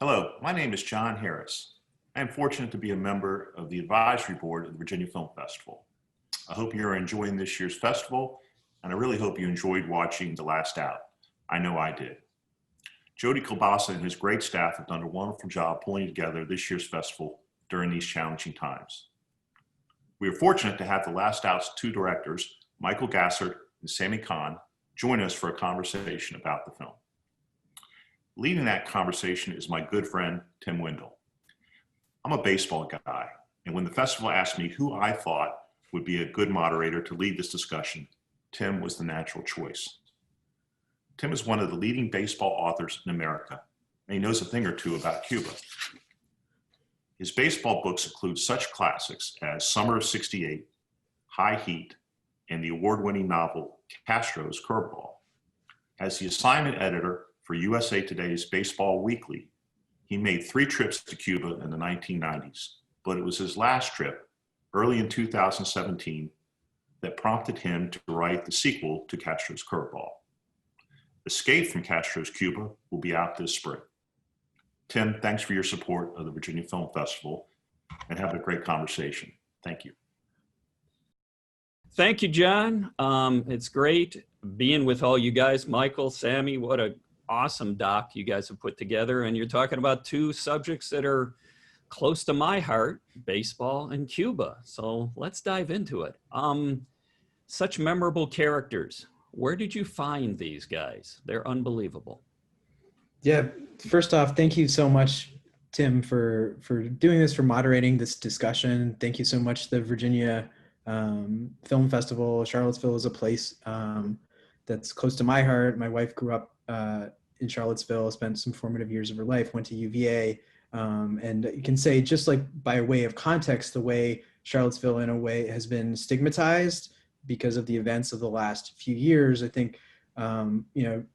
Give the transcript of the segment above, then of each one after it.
Hello, my name is John Harris. I am fortunate to be a member of the advisory board of the Virginia Film Festival. I hope you're enjoying this year's festival, and I really hope you enjoyed watching The Last Out. I know I did. Jody Kilbasa and his great staff have done a wonderful job pulling together this year's festival during these challenging times. We are fortunate to have The Last Out's two directors, Michael Gassert and Sami, join us for a conversation about the film. Leading that conversation is my good friend, Tim Wendel. I'm a baseball guy, and when the festival asked me who I thought would be a good moderator to lead this discussion, Tim was the natural choice. Tim is one of the leading baseball authors in America, and he knows a thing or two about Cuba. His baseball books include such classics as Summer of '68, High Heat, and the award-winning novel Castro's Curveball. As the assignment editor for USA Today's Baseball Weekly, he made 3 trips to Cuba in the 1990s, but it was his last trip, early in 2017, that prompted him to write the sequel to Castro's Curveball. Escape from Castro's Cuba will be out this spring. Tim, thanks for your support of the Virginia Film Festival, and have a great conversation. Thank you. Thank you, John. It's great being with all you guys. Michael, Sami, what a awesome doc you guys have put together, and you're talking about 2 subjects that are close to my heart, baseball and Cuba. So let's dive into it. Such memorable characters. Where did you find these guys? They're unbelievable. Yeah, first off, thank you so much, Tim, for doing this, for moderating this discussion. Thank you so much to the Virginia Film Festival. Charlottesville is a place that's close to my heart. My wife grew up in Charlottesville, spent some formative years of her life, went to UVA, and you can say, just like by way of context, the way Charlottesville in a way has been stigmatized because of the events of the last few years. I think,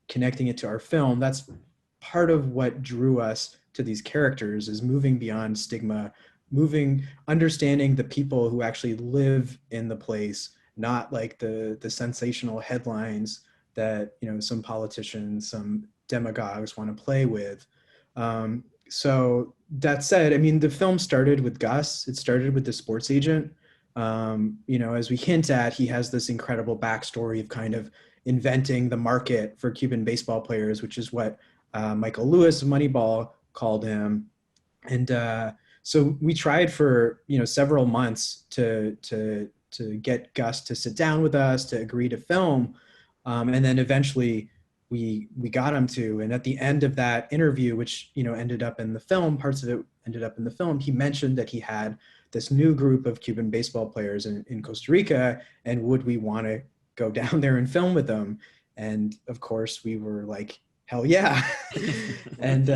connecting it to our film, that's part of what drew us to these characters, is moving beyond stigma, understanding the people who actually live in the place, not like the sensational headlines that, some politicians, some demagogues want to play with. So that said, I mean, the film started with Gus. It started with the sports agent. As we hint at, he has this incredible backstory of kind of inventing the market for Cuban baseball players, which is what Michael Lewis of Moneyball called him. And so we tried for several months to get Gus to sit down with us, to agree to film, and then eventually we got him to. And at the end of that interview, which ended up in the film, parts of it ended up in the film, he mentioned that he had this new group of Cuban baseball players in Costa Rica, and would we want to go down there and film with them? And of course we were like, hell yeah. And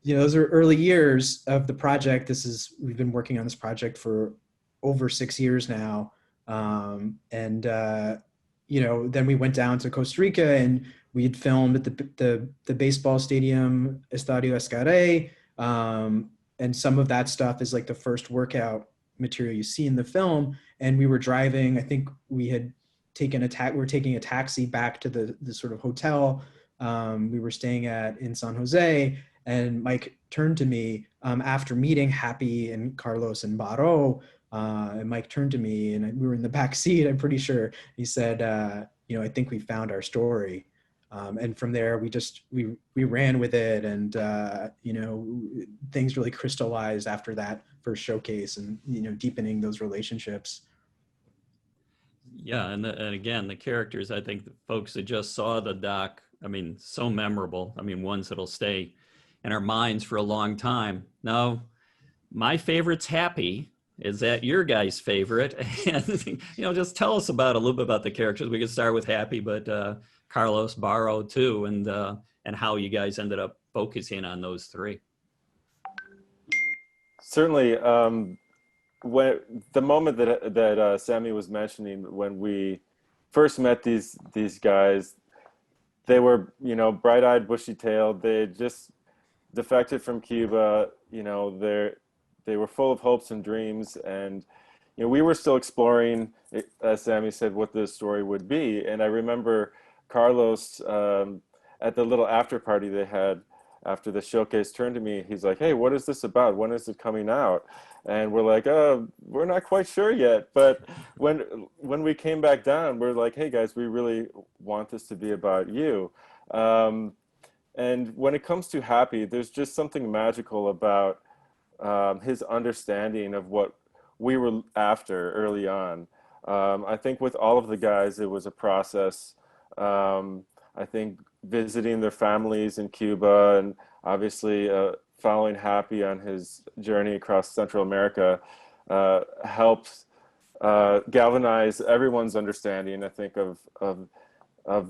those are early years of the project. We've been working on this project for over 6 years now. Then we went down to Costa Rica, and we had filmed at the baseball stadium, Estadio Escaré. And some of that stuff is like the first workout material you see in the film. And we were driving, I think we had taken we were taking a taxi back to the sort of hotel we were staying at in San Jose. And Mike turned to me after meeting Happy and Carlos and Baro. And Mike turned to me, and we were in the back seat, I'm pretty sure. He said, I think we found our story. And from there, we ran with it, and things really crystallized after that first showcase, and deepening those relationships. Yeah, and again, the characters, I think the folks that just saw the doc, I mean, so memorable. I mean, ones that'll stay in our minds for a long time. Now, my favorite's Happy. Is that your guys' favorite? And just tell us a little bit about the characters. We could start with Happy, but Carlos, Baro too, and how you guys ended up focusing on those 3. Certainly, when the moment that Sami was mentioning, when we first met these guys, they were bright-eyed, bushy-tailed. They had just defected from Cuba. They were full of hopes and dreams, and we were still exploring, as Sami said, what the story would be. And I remember Carlos at the little after party they had after the showcase turned to me. He's like, "Hey, what is this about? When is it coming out?" And we're like, we're not quite sure yet. But when we came back down, we're like, "Hey guys, we really want this to be about you." And when it comes to Happy, there's just something magical about his understanding of what we were after early on. I think with all of the guys, it was a process. I think visiting their families in Cuba and obviously following Happy on his journey across Central America helped galvanize everyone's understanding, I think, of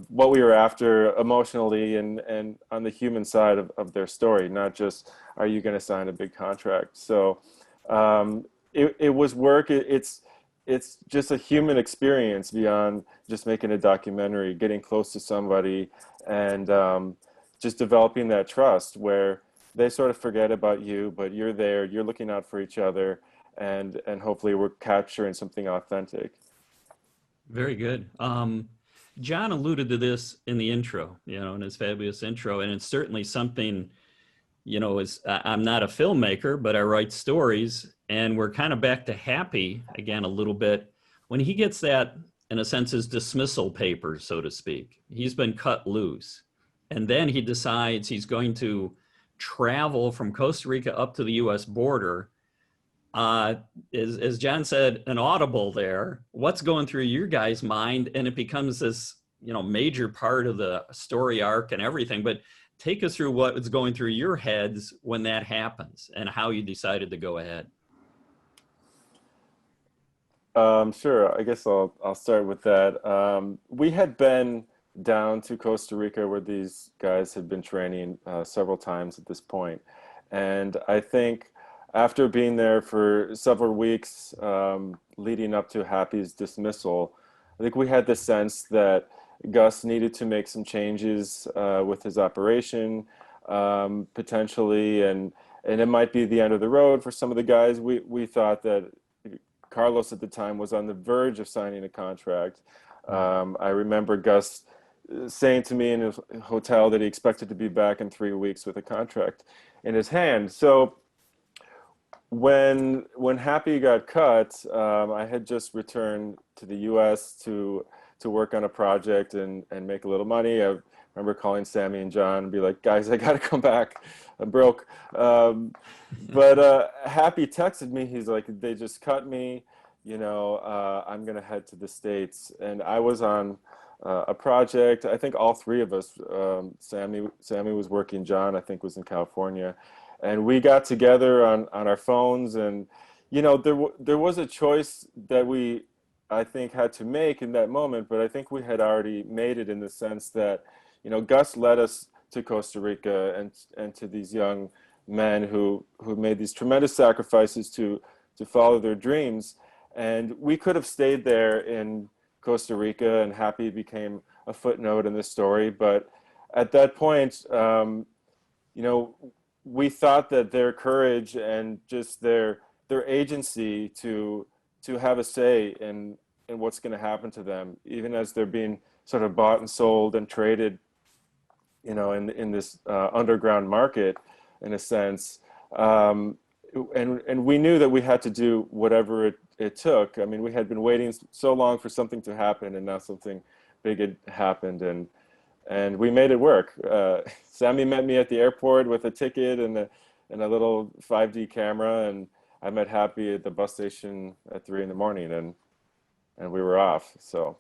what we were after emotionally and on the human side of their story, not just, are you going to sign a big contract? So it was work. It's just a human experience beyond just making a documentary, getting close to somebody and just developing that trust where they sort of forget about you, but you're there, you're looking out for each other, and hopefully we're capturing something authentic. Very good. John alluded to this in the intro, in his fabulous intro, and it's certainly something, I'm not a filmmaker, but I write stories, and we're kind of back to Happy again a little bit. When he gets that, in a sense, his dismissal papers, so to speak, he's been cut loose. And then he decides he's going to travel from Costa Rica up to the US border. As John said, an audible there, what's going through your guys' mind? And it becomes this, major part of the story arc and everything. But take us through what was going through your heads when that happens and how you decided to go ahead. Sure. I guess I'll start with that. We had been down to Costa Rica where these guys had been training several times at this point. And I think after being there for several weeks leading up to Happy's dismissal, I think we had the sense that Gus needed to make some changes with his operation potentially, and it might be the end of the road for some of the guys. We thought that Carlos at the time was on the verge of signing a contract. I remember Gus saying to me in his hotel that he expected to be back in 3 weeks with a contract in his hand. So when Happy got cut, I had just returned to the U.S. to work on a project and make a little money. I remember calling Sami and John and be like, "Guys, I got to come back. I'm broke." But Happy texted me. He's like, "They just cut me. I'm going to head to the States." And I was on a project. I think all three of us, Sami was working, John, I think, was in California. And we got together on our phones. And, there was a choice that we, I think, had to make in that moment. But I think we had already made it in the sense that, Gus led us to Costa Rica and to these young men who made these tremendous sacrifices to follow their dreams. And we could have stayed there in Costa Rica, and Happy became a footnote in the story. But at that point, we thought that their courage and just their agency to have a say in what's going to happen to them, even as they're being sort of bought and sold and traded, in this underground market, in a sense. And we knew that we had to do whatever it took. I mean, we had been waiting so long for something to happen, and now something big had happened, and we made it work. Sami met me at the airport with a ticket and a little 5D camera, and I met Happy at the bus station at 3 a.m, and we were off. So,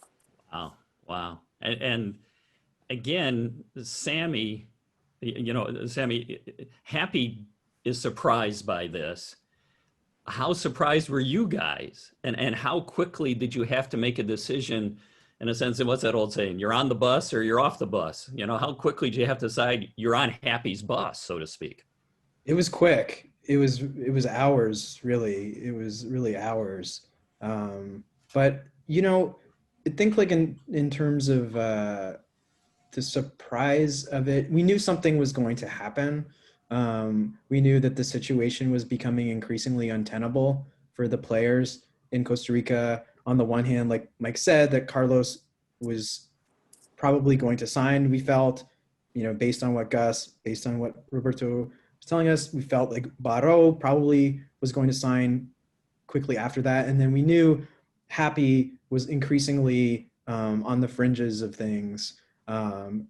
wow, and again, Sami, Happy is surprised by this. How surprised were you guys? And how quickly did you have to make a decision, in a sense, and what's that old saying? You're on the bus or you're off the bus? How quickly do you have to decide you're on Happy's bus, so to speak? It was quick. It was hours, really. It was really hours. But, I think like in terms of the surprise of it, we knew something was going to happen. We knew that the situation was becoming increasingly untenable for the players in Costa Rica. On the one hand, like Mike said, that Carlos was probably going to sign. We felt based on what Roberto was telling us, we felt like Baró probably was going to sign quickly after that. And then we knew Happy was increasingly on the fringes of things.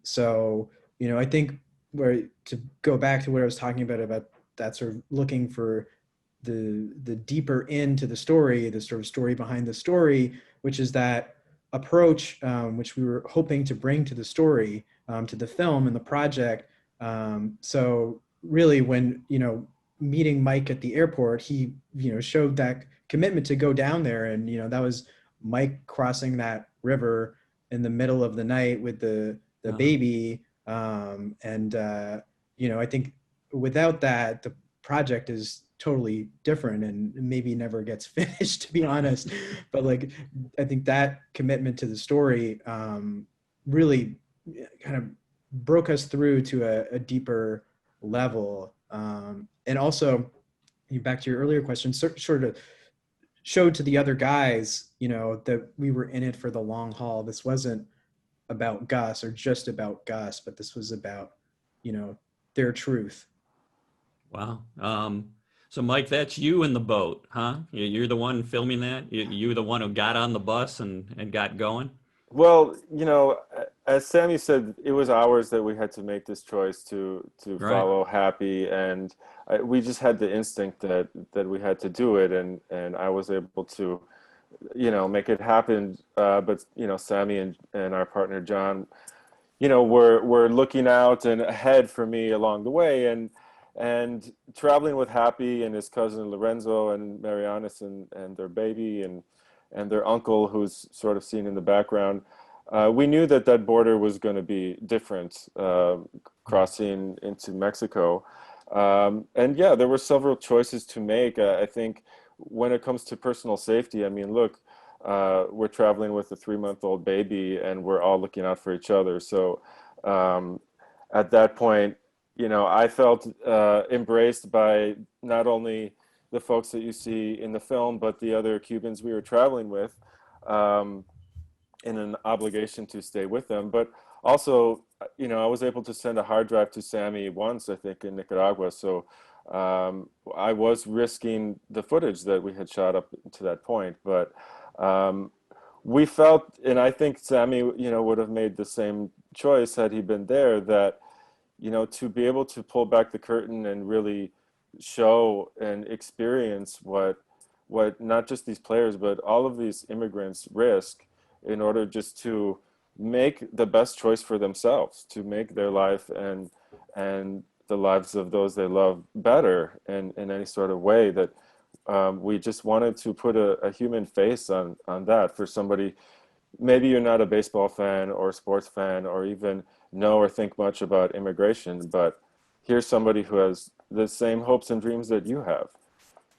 So, I think to go back to what I was talking about that sort of looking for the deeper into the story, the sort of story behind the story, which is that approach, which we were hoping to bring to the story, to the film and the project. So really when, meeting Mike at the airport, he, showed that commitment to go down there. And, that was Mike crossing that river in the middle of the night with the baby. I think without that, the project is totally different and maybe never gets finished, to be honest. But like, I think that commitment to the story really kind of broke us through to a deeper level. And also, back to your earlier question, sort of showed to the other guys, that we were in it for the long haul. This wasn't about Gus or just about Gus, but this was about, their truth. Wow. So Mike, that's you in the boat, huh? You're the one filming that? You're the one who got on the bus and got going? Well, as Sami said, it was ours that we had to make this choice to Right. follow Happy, and we just had the instinct that we had to do it, and I was able to, make it happen. But Sami and our partner John, were looking out and ahead for me along the way, and traveling with Happy and his cousin Lorenzo and Marianis and their baby and their uncle, who's sort of seen in the background. We knew that border was going to be different, crossing into Mexico. And yeah, there were several choices to make. I think when it comes to personal safety, I mean, look, we're traveling with a 3-month-old baby and we're all looking out for each other. So at that point, I felt embraced by not only the folks that you see in the film, but the other Cubans we were traveling with, in an obligation to stay with them. But also, I was able to send a hard drive to Sami once, I think, in Nicaragua. So I was risking the footage that we had shot up to that point. But we felt, and I think Sami, would have made the same choice had he been there, that, to be able to pull back the curtain and really show and experience what not just these players but all of these immigrants risk in order just to make the best choice for themselves, to make their life and the lives of those they love better in any sort of way, that we just wanted to put a human face on that for somebody. Maybe you're not a baseball fan or a sports fan or even know or think much about immigration, but here's somebody who has the same hopes and dreams that you have.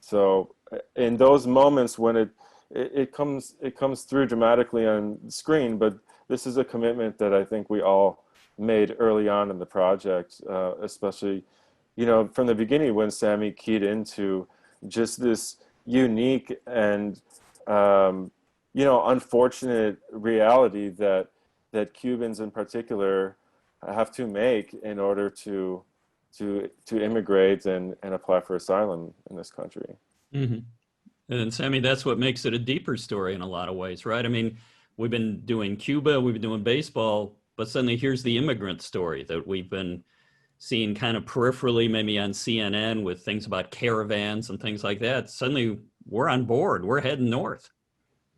So in those moments when it comes through dramatically on screen, but this is a commitment that I think we all made early on in the project, especially, from the beginning when Sami keyed into just this unique and, unfortunate reality that Cubans in particular have to make in order to immigrate and apply for asylum in this country. Mm-hmm. And Sami, that's what makes it a deeper story in a lot of ways, right? I mean, we've been doing Cuba, we've been doing baseball, but suddenly here's the immigrant story that we've been seeing kind of peripherally, maybe on CNN with things about caravans and things like that. Suddenly we're on board, we're heading north.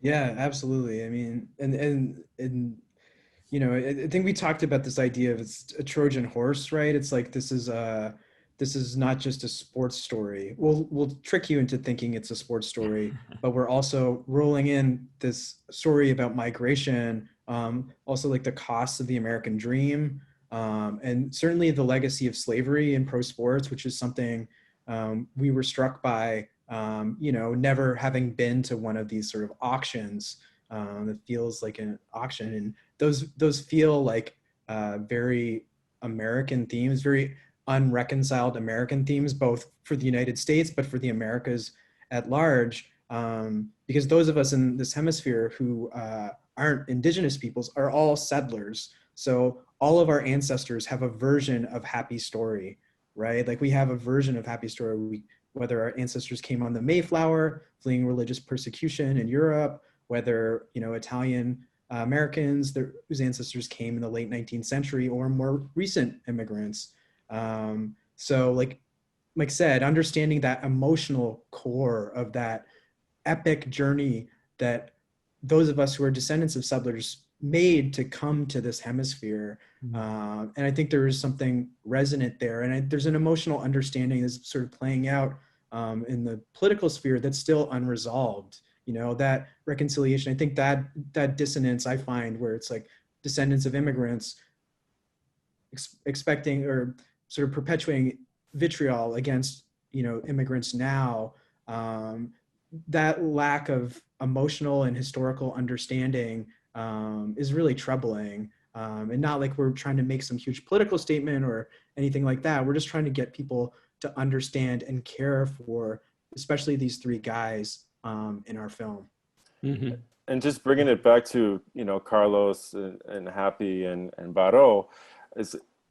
Yeah, absolutely. I mean, and I think we talked about this idea of it's a Trojan horse, right? It's like this is not just a sports story. We'll trick you into thinking it's a sports story, but we're also rolling in this story about migration, also like the costs of the American dream, and certainly the legacy of slavery in pro sports, which is something we were struck by, never having been to one of these sort of auctions that feels like an auction. And those feel like very American themes, very unreconciled American themes, both for the United States, but for the Americas at large, because those of us in this hemisphere who aren't indigenous peoples are all settlers. So all of our ancestors have a version of happy story, right? Like we have a version of happy story. Whether our ancestors came on the Mayflower, fleeing religious persecution in Europe, whether, you know, Italian Americans whose ancestors came in the late 19th century, or more recent immigrants. So like Mike said, understanding that emotional core of that epic journey that those of us who are descendants of settlers made to come to this hemisphere. And I think there is something resonant there. And there's an emotional understanding that's sort of playing out in the political sphere that's still unresolved. You know, that reconciliation, I think that dissonance I find, where it's like descendants of immigrants expecting or sort of perpetuating vitriol against, you know, immigrants now, that lack of emotional and historical understanding is really troubling. And not like we're trying to make some huge political statement or anything like that. We're just trying to get people to understand and care for, especially these three guys in our film. Mm-hmm. And just bringing it back to, you know, Carlos and Happy and Baró,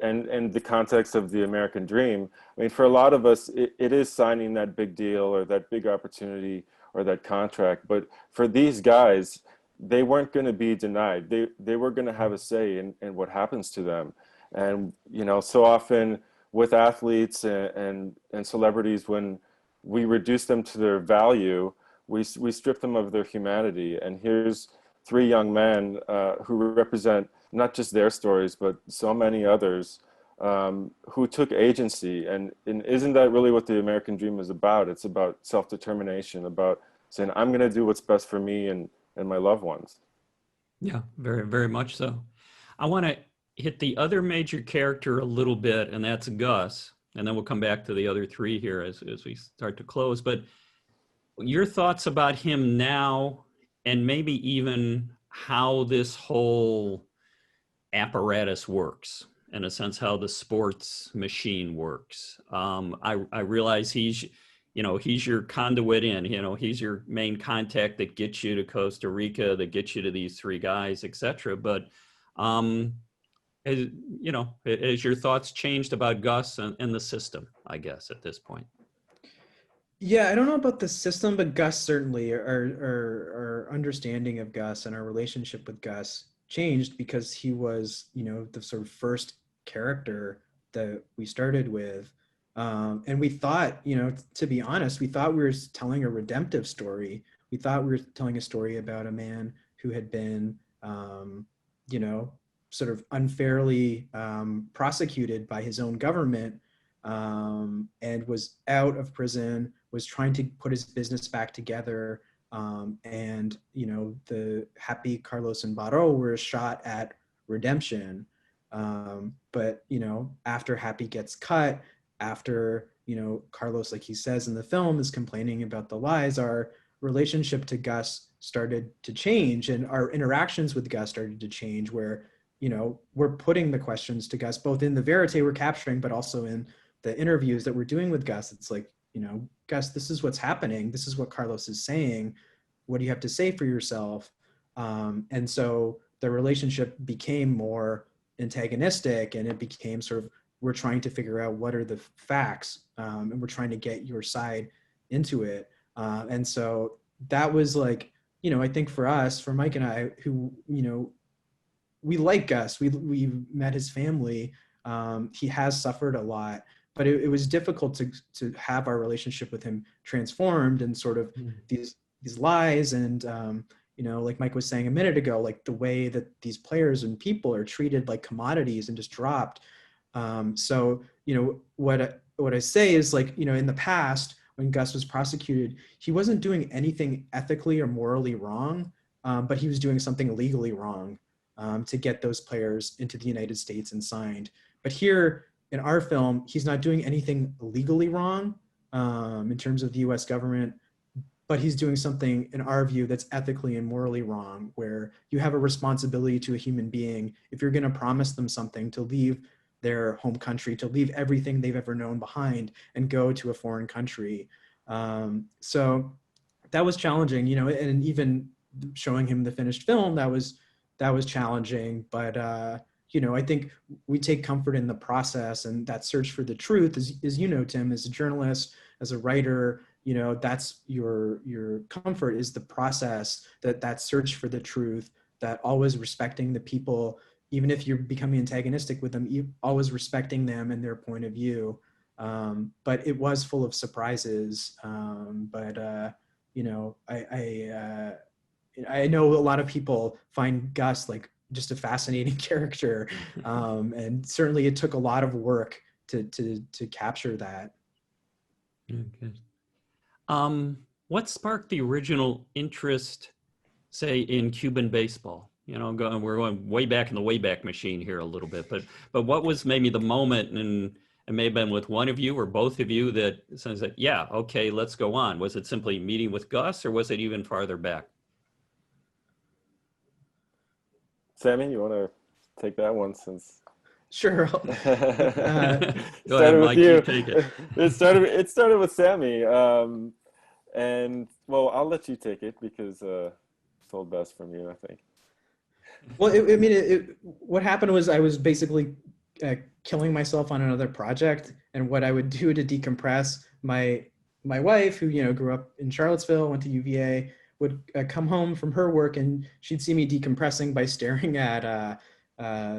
and the context of the American dream. I mean, for a lot of us, it is signing that big deal or that big opportunity or that contract. But for these guys, they weren't going to be denied. They were going to have a say in what happens to them. And, you know, so often with athletes and celebrities, when we reduce them to their value, we strip them of their humanity. And here's three young men who represent not just their stories, but so many others who took agency. And isn't that really what the American dream is about? It's about self-determination, about saying, I'm going to do what's best for me and my loved ones. Yeah, very, very much so. I want to hit the other major character a little bit, and that's Gus. And then we'll come back to the other three here as we start to close. But your thoughts about him now, and maybe even how this whole apparatus works, in a sense, how the sports machine works. I realize he's your conduit in, you know, he's your main contact that gets you to Costa Rica, that gets you to these three guys, etc. But, has your thoughts changed about Gus and the system, I guess, at this point? Yeah, I don't know about the system, but Gus certainly, our understanding of Gus and our relationship with Gus changed because he was, you know, the sort of first character that we started with. And we thought, you know, to be honest, we thought we were telling a redemptive story. We thought we were telling a story about a man who had been, you know, sort of unfairly prosecuted by his own government, and was out of prison, was trying to put his business back together. And, you know, the Happy, Carlos, and Baró were a shot at redemption. But, you know, after Happy gets cut, after, you know, Carlos, like he says in the film, is complaining about the lies, our relationship to Gus started to change, and our interactions with Gus started to change, where, you know, we're putting the questions to Gus, both in the verite we're capturing, but also in the interviews that we're doing with Gus. It's like, you know, Gus, this is what's happening. This is what Carlos is saying. What do you have to say for yourself? And so the relationship became more antagonistic, and it became sort of, we're trying to figure out what are the facts, and we're trying to get your side into it. And so that was like, you know, I think for us, for Mike and I, who, you know, we like Gus, we met his family. He has suffered a lot, but it was difficult to have our relationship with him transformed, and sort of these lies and, you know, like Mike was saying a minute ago, like the way that these players and people are treated like commodities and just dropped. So, you know, what I say is, like, you know, in the past when Gus was prosecuted, he wasn't doing anything ethically or morally wrong, but he was doing something legally wrong to get those players into the United States and signed. But here in our film, he's not doing anything legally wrong in terms of the US government, but he's doing something, in our view, that's ethically and morally wrong, where you have a responsibility to a human being, if you're going to promise them something, to leave their home country, to leave everything they've ever known behind and go to a foreign country. So that was challenging, you know, and even showing him the finished film, that was challenging. But I think we take comfort in the process, and that search for the truth, as you know, Tim, as a journalist, as a writer, that's your comfort, is the process, that search for the truth, that always respecting the people, even if you're becoming antagonistic with them, you always respecting them and their point of view. But it was full of surprises. I know a lot of people find Gus like just a fascinating character, and certainly it took a lot of work to capture that. Okay. What sparked the original interest, say, in Cuban baseball? We're going way back in the Wayback Machine here a little bit, but what was maybe the moment, and it may have been with one of you or both of you, that says that, yeah, okay, let's go on? Was it simply meeting with Gus, or was it even farther back? Sammy, you want to take that one since? Sure. Go ahead, Started with Mike, you. you take it. It started with Sammy, and well, I'll let you take it because it's told best from you, I think. Well, what happened was I was basically killing myself on another project, and what I would do to decompress, my wife, who grew up in Charlottesville, went to UVA, would come home from her work, and she'd see me decompressing by staring at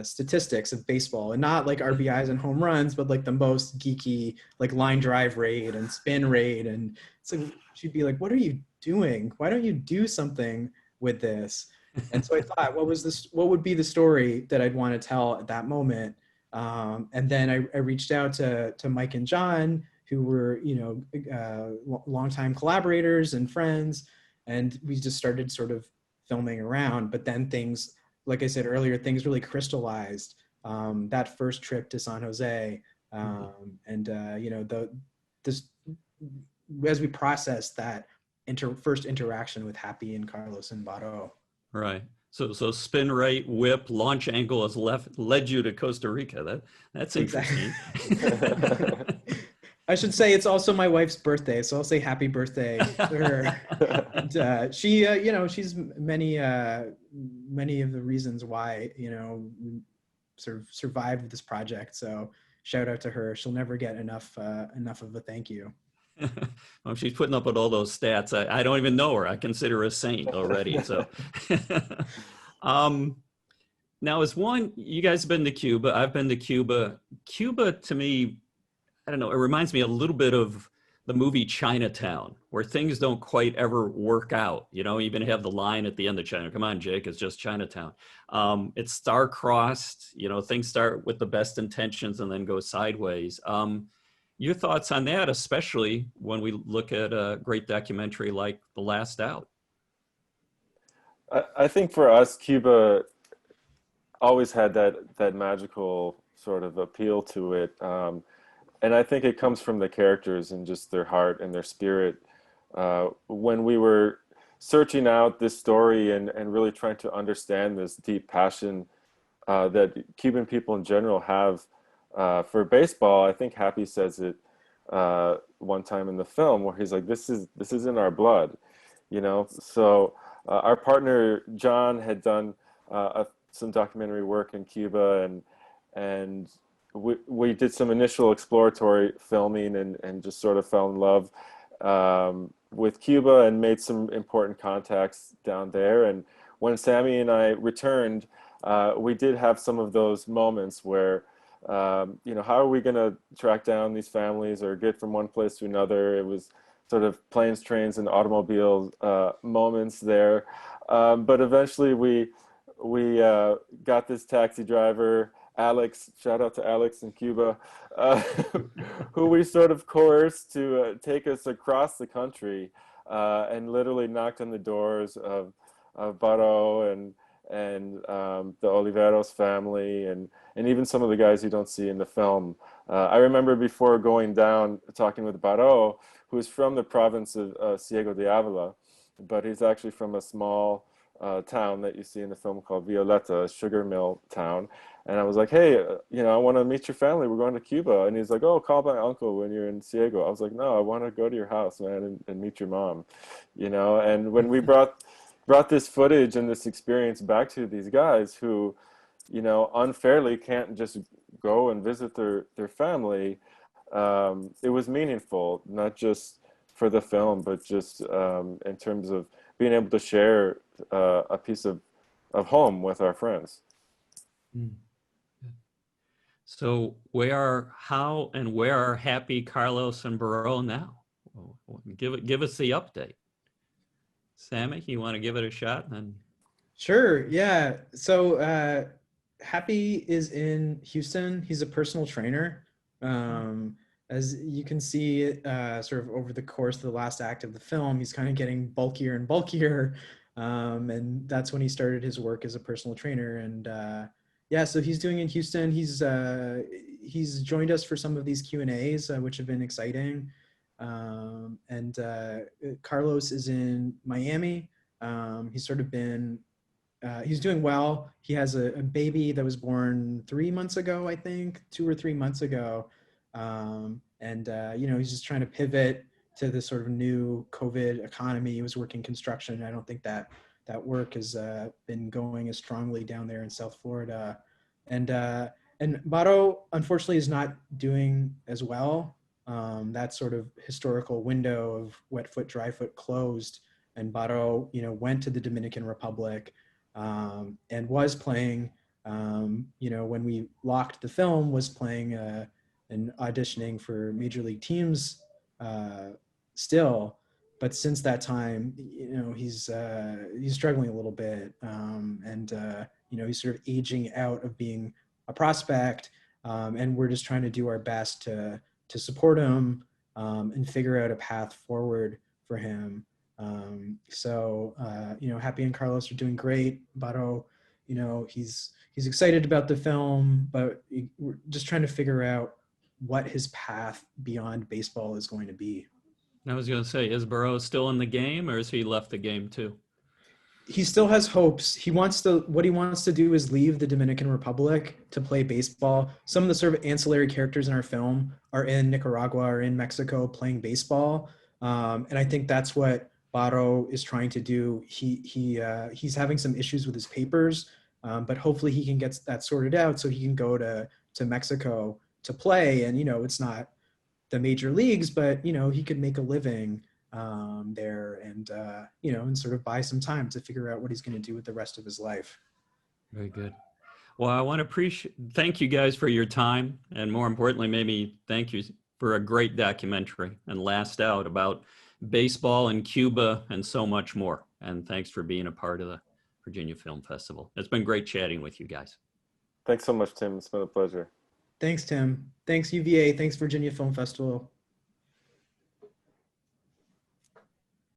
statistics of baseball, and not like RBIs and home runs, but like the most geeky, like line drive rate and spin rate. And so she'd be like, "What are you doing? Why don't you do something with this?" And so I thought, what would be the story that I'd want to tell at that moment? And then I reached out to Mike and John, who were, longtime collaborators and friends. And we just started sort of filming around. But then things, like I said earlier, things really crystallized. That first trip to San Jose, as we processed that first interaction with Happy and Carlos and Baro. Right. So spin rate, whip, launch angle has led you to Costa Rica. That's interesting. Exactly. I should say it's also my wife's birthday, so I'll say happy birthday to her. And, she, she's many of the reasons why, we sort of survived this project. So shout out to her. She'll never get enough of a thank you. Well, she's putting up with all those stats. I don't even know her. I consider her a saint already. So, now you guys have been to Cuba. I've been to Cuba. Cuba, to me, I don't know, it reminds me a little bit of the movie Chinatown, where things don't quite ever work out. You even have the line at the end of China, "Come on, Jake, it's just Chinatown." It's star-crossed, things start with the best intentions and then go sideways. Your thoughts on that, especially when we look at a great documentary like The Last Out? I think for us, Cuba always had that magical sort of appeal to it. And I think it comes from the characters and just their heart and their spirit. When we were searching out this story and really trying to understand this deep passion that Cuban people in general have for baseball, I think Happy says it one time in the film where he's like, this is in our blood, So our partner John had done some documentary work in Cuba, and we did some initial exploratory filming and just sort of fell in love with Cuba and made some important contacts down there. And when Sami and I returned, we did have some of those moments where how are we going to track down these families or get from one place to another? It was sort of planes, trains, and automobiles moments there. But eventually we got this taxi driver, Alex, shout out to Alex in Cuba, who we sort of coerced to take us across the country and literally knocked on the doors of Baro and the Oliveros family and even some of the guys you don't see in the film. I remember before going down, talking with Baro, who's from the province of Ciego de Ávila, but he's actually from a small town that you see in the film called Violeta, a sugar mill town. And I was like, hey, I want to meet your family. We're going to Cuba. And he's like, oh, call my uncle when you're in Ciego. I was like, no, I want to go to your house, man, and meet your mom, And when we brought this footage and this experience back to these guys who you know, unfairly can't just go and visit their family, it was meaningful, not just for the film, but just in terms of being able to share a piece of home with our friends. Mm. So how and where are happy Carlos and Barreau now? Give us the update. Sami, you want to give it a shot? And then Sure. Yeah. So Happy is in Houston. He's a personal trainer. As you can see, sort of over the course of the last act of the film, he's kind of getting bulkier and bulkier. And that's when he started his work as a personal trainer. And yeah, so he's doing in Houston. He's joined us for some of these Q&As, which have been exciting. And Carlos is in Miami. He's sort of been he's doing well. He has a baby that was born 3 months ago, I think, 2 or 3 months ago. He's just trying to pivot to this sort of new COVID economy. He was working construction. I don't think that work has been going as strongly down there in South Florida. And Baro, unfortunately, is not doing as well. That sort of historical window of wet foot, dry foot closed. And Baro, went to the Dominican Republic, and was playing, when we locked the film, was playing and auditioning for major league teams still. But since that time, he's struggling a little bit. He's sort of aging out of being a prospect. And we're just trying to do our best to support him and figure out a path forward for him. Happy and Carlos are doing great. Baro, he's excited about the film, but we're just trying to figure out what his path beyond baseball is going to be. I was going to say, is Barreau still in the game, or has he left the game too? He still has hopes. What he wants to do is leave the Dominican Republic to play baseball. Some of the sort of ancillary characters in our film are in Nicaragua or in Mexico playing baseball. And I think that's what Baro is trying to do. He's having some issues with his papers, but hopefully he can get that sorted out so he can go to Mexico to play. And, it's not the major leagues, but, he could make a living there and, and sort of buy some time to figure out what he's going to do with the rest of his life. Very good. Well, I want to thank you guys for your time. And more importantly, maybe thank you for a great documentary and Last Out about baseball in Cuba and so much more. And thanks for being a part of the Virginia Film Festival. It's been great chatting with you guys. Thanks so much, Tim. It's been a pleasure. Thanks, Tim. Thanks, UVA. Thanks, Virginia Film Festival.